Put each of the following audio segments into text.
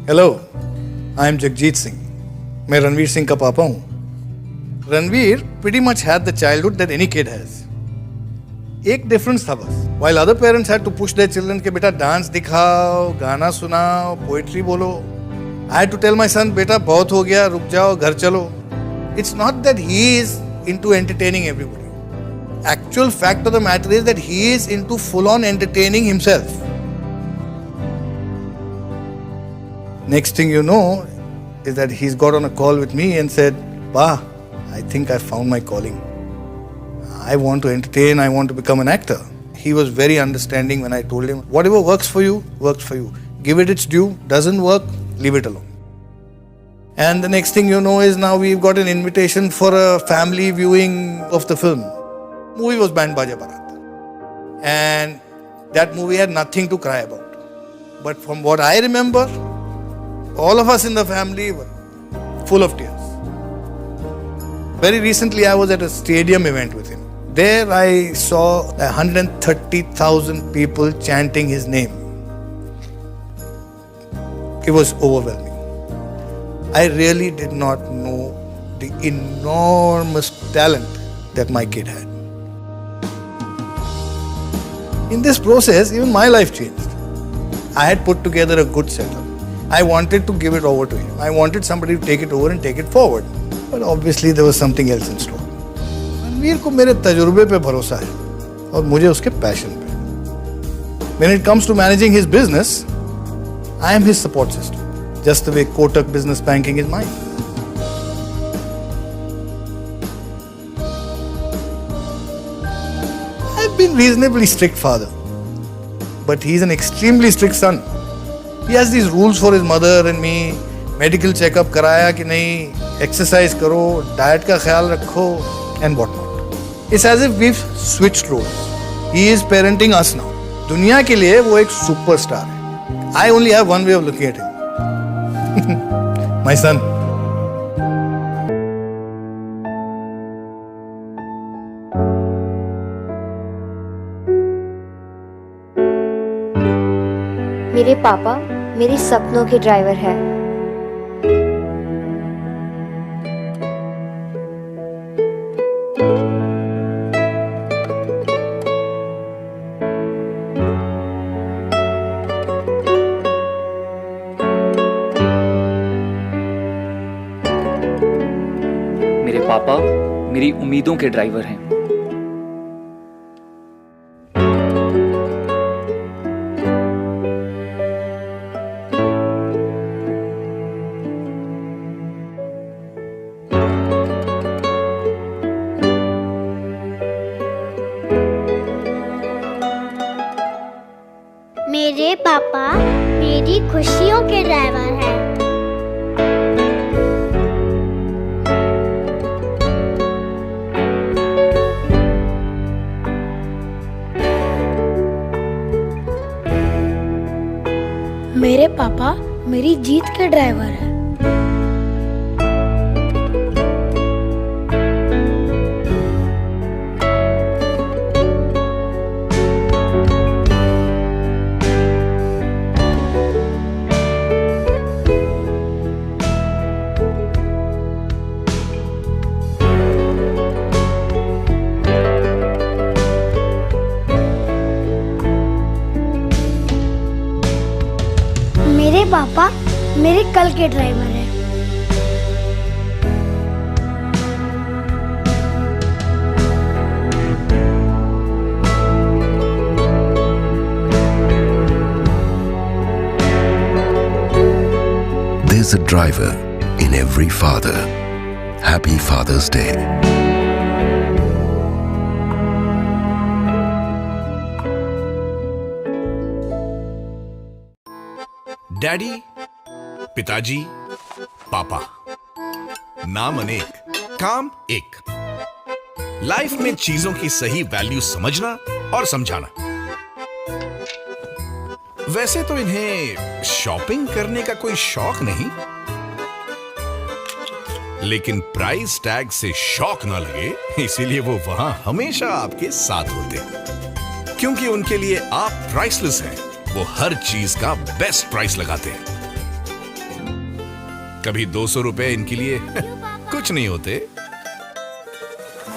Hello, I am Jagjit Singh. मैं रणवीर सिंह का पापा हूँ. Ranveer pretty much had the childhood that any kid has. एक डिफरेंस था बस. While other parents had to push their children कि बेटा डांस दिखाओ, गाना सुनाओ, पोइट्री बोलो, I had to tell my son बेटा बहुत हो गया, रुक जाओ, घर चलो. It's not that he is into entertaining everybody. Actual fact of the matter is that he is into full-on entertaining himself. Next thing you know is that he's got on a call with me and said, "Pa, I think I found my calling. I want to entertain, I want to become an actor." He was very understanding when I told him, whatever works for you, works for you. Give it its due, doesn't work, leave it alone. And the next thing you know is now we've got an invitation for a family viewing of the film. Movie was Band Baja Barat. And that movie had nothing to cry about. But from what I remember, all of us in the family were full of tears. Very recently, I was at a stadium event with him. There I saw 130,000 people chanting his name. It was overwhelming. I really did not know the enormous talent that my kid had. In this process, even my life changed. I had put together a good setup. I wanted to give it over to him. I wanted somebody to take it over and take it forward. But obviously there was something else in store. Ranveer को मेरे तजुर्बे पे भरोसा है और मुझे उसके passion पे. When it comes to managing his business, I am his support system. Just the way Kotak Business Banking is mine. I've been reasonably strict father, but he's an extremely strict son. He has these rules for his mother and me. Medical checkup कराया कि नहीं, exercise करो, diet का ख्याल रखो, and whatnot. It's as if we've switched roles. He is parenting us now. दुनिया के लिए वो एक superstar है. I only have one way of looking at him. My son. मेरे पापा मेरे सपनों के ड्राइवर है. मेरे पापा मेरी उम्मीदों के ड्राइवर हैं. मेरे पापा मेरी खुशियों के ड्राइवर हैं. मेरे पापा मेरी जीत के ड्राइवर हैं. मेरे पापा मेरे कल के ड्राइवर हैं. There's a driver in every father. Happy Father's Day. Daddy, पिताजी, पापा. नाम अनेक, काम एक. लाइफ में चीजों की सही वैल्यू समझना और समझाना. वैसे तो इन्हें शॉपिंग करने का कोई शौक नहीं, लेकिन प्राइस टैग से शौक ना लगे इसीलिए वो वहां हमेशा आपके साथ होते हैं. क्योंकि उनके लिए आप प्राइसलेस हैं. वो हर चीज का बेस्ट प्राइस लगाते हैं. कभी 200 रुपए इनके लिए कुछ नहीं होते,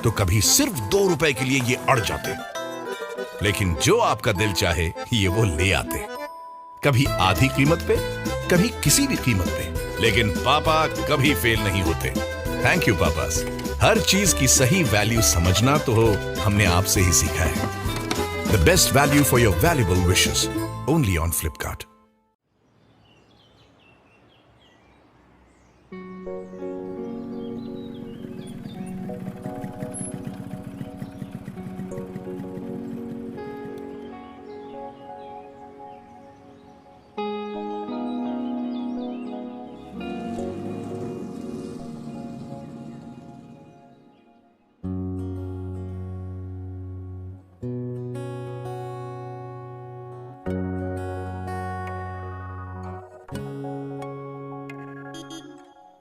तो कभी सिर्फ 2 रुपए के लिए ये अड़ जाते, लेकिन जो आपका दिल चाहे ये वो ले आते, कभी आधी कीमत पे, कभी किसी भी कीमत पे, लेकिन पापा कभी फेल नहीं होते। Thank you papa's. हर चीज की सही वैल्यू समझना तो हमने आपसे ही सीखा है। The best value for your valuable wishes, only on Flipkart.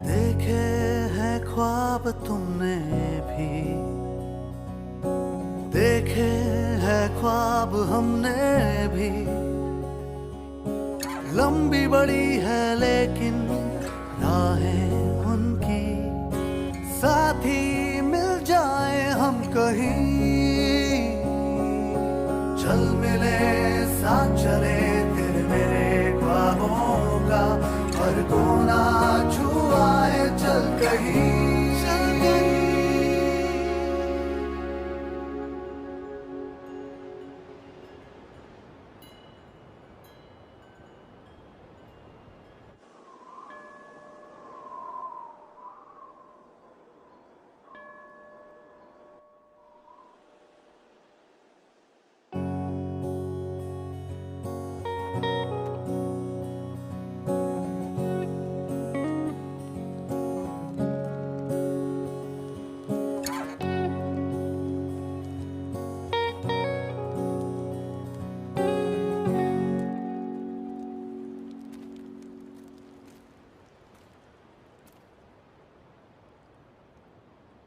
देखे हैं ख्वाब तुमने भी, देखे हैं ख्वाब हमने भी, लंबी बड़ी है लेकिन राहें उनकी, साथी मिल जाए हम कहीं, चल मिले साथ चले तेरे मेरे ख्वाबों का, हर कोना छुआए चल कहीं।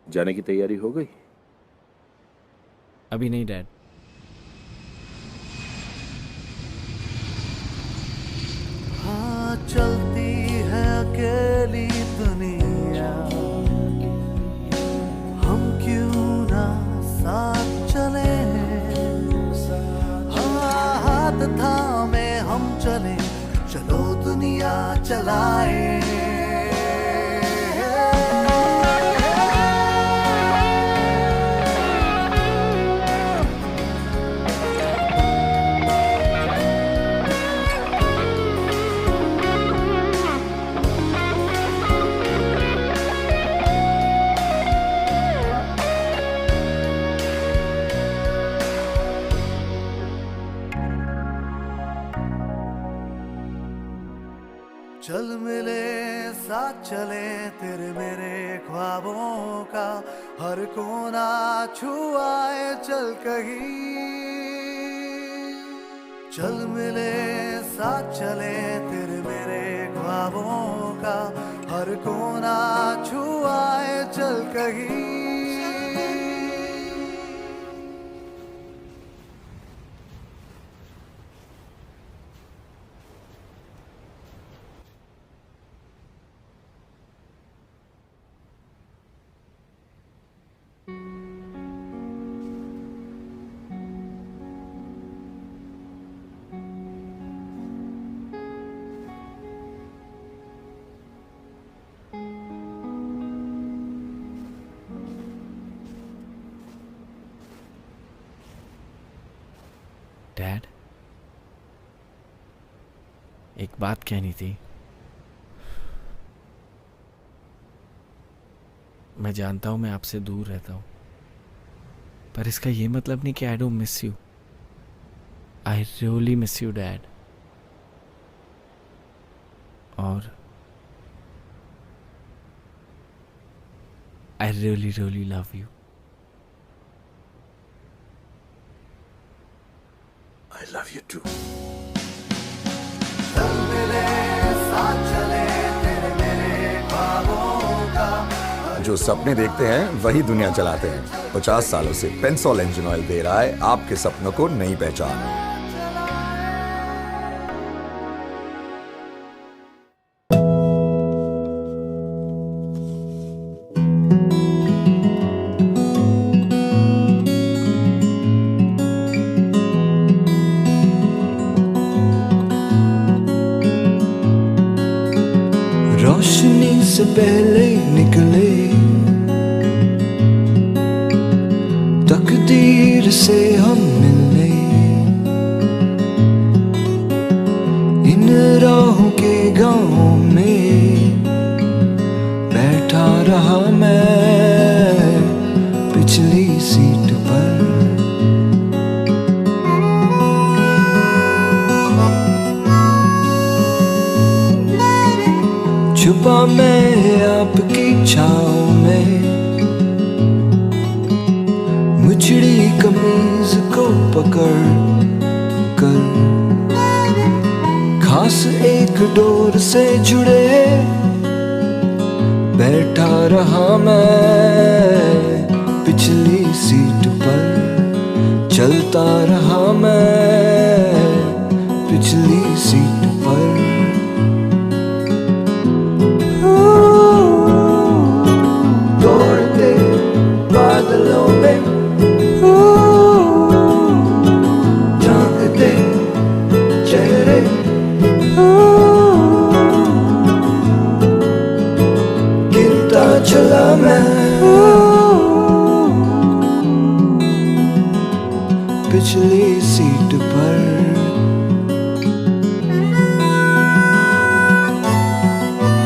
जाने की तैयारी हो गई? अभी नहीं डैड। हाँ चलती है अकेली दुनिया, हम क्यों ना साथ चले, हाँ हाथ थामे हम चले, चलो दुनिया चलाए। चल मिले साथ चले तेरे मेरे ख्वाबों का, हर कोना छुआए चल कहीं, चल मिले साथ चले तेरे मेरे ख्वाबों का, हर कोना छुआए चल कहीं। डैड, एक बात कहनी थी। मैं जानता हूं मैं आपसे दूर रहता हूं, पर इसका ये मतलब नहीं कि I don't miss you. I really miss you dad. और I really really love you. I love you too. चल मिले साथ चले तेरे मेरे ख्वाबों का। जो सपने देखते हैं वही दुनिया चलाते हैं। 50 सालों से पेंसोल इंजन ऑयल दे रहा है आपके सपनों को नई पहचान। से पहले निकले, तकदीर से हम मिलने, इन राहों के गाँव में बैठा रहा मैं पिछली सीट पर। छुपा मैं आपकी छाँव में, मुचड़ी कमीज को पकड़ कर, खास एक डोर से जुड़े बैठा रहा मैं पिछली सीट पर। चलता रहा मैं पिछली सीट पर। दौड़ते बादलों में, झांकते चेहरे, गिरता चला मैं पिछली सीट पर।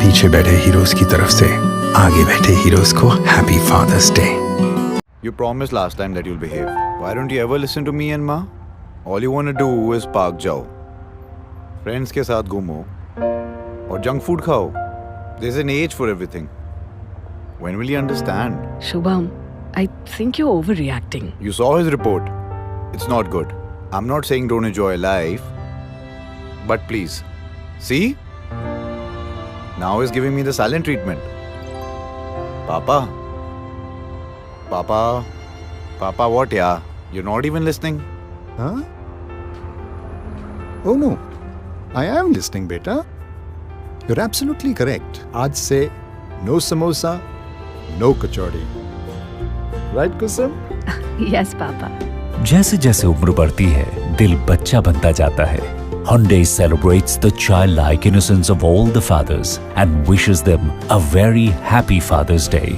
पीछे बैठे हीरोज की तरफ से आगे बैठे हीरोज को happy Father's Day. You promised last time that you'll behave. Why don't you ever listen to me and Ma? All you want to do is park जाओ, friends के साथ घूमो और junk food खाओ. There's an age for everything. When will you understand? Shubham, I think you're overreacting. You saw his report. It's not good. I'm not saying don't enjoy life, but please, see? Now he's giving me the silent treatment. Papa? Papa, what, yeah? You're not even listening? Huh? Oh no, I am listening, beta. You're absolutely correct. आज से no samosa, no kachori. Right, Kusum? Yes, Papa. जैसे जैसे उम्र बढ़ती है, दिल बच्चा बनता जाता है. Hyundai celebrates the childlike innocence of all the fathers and wishes them a very happy Father's Day.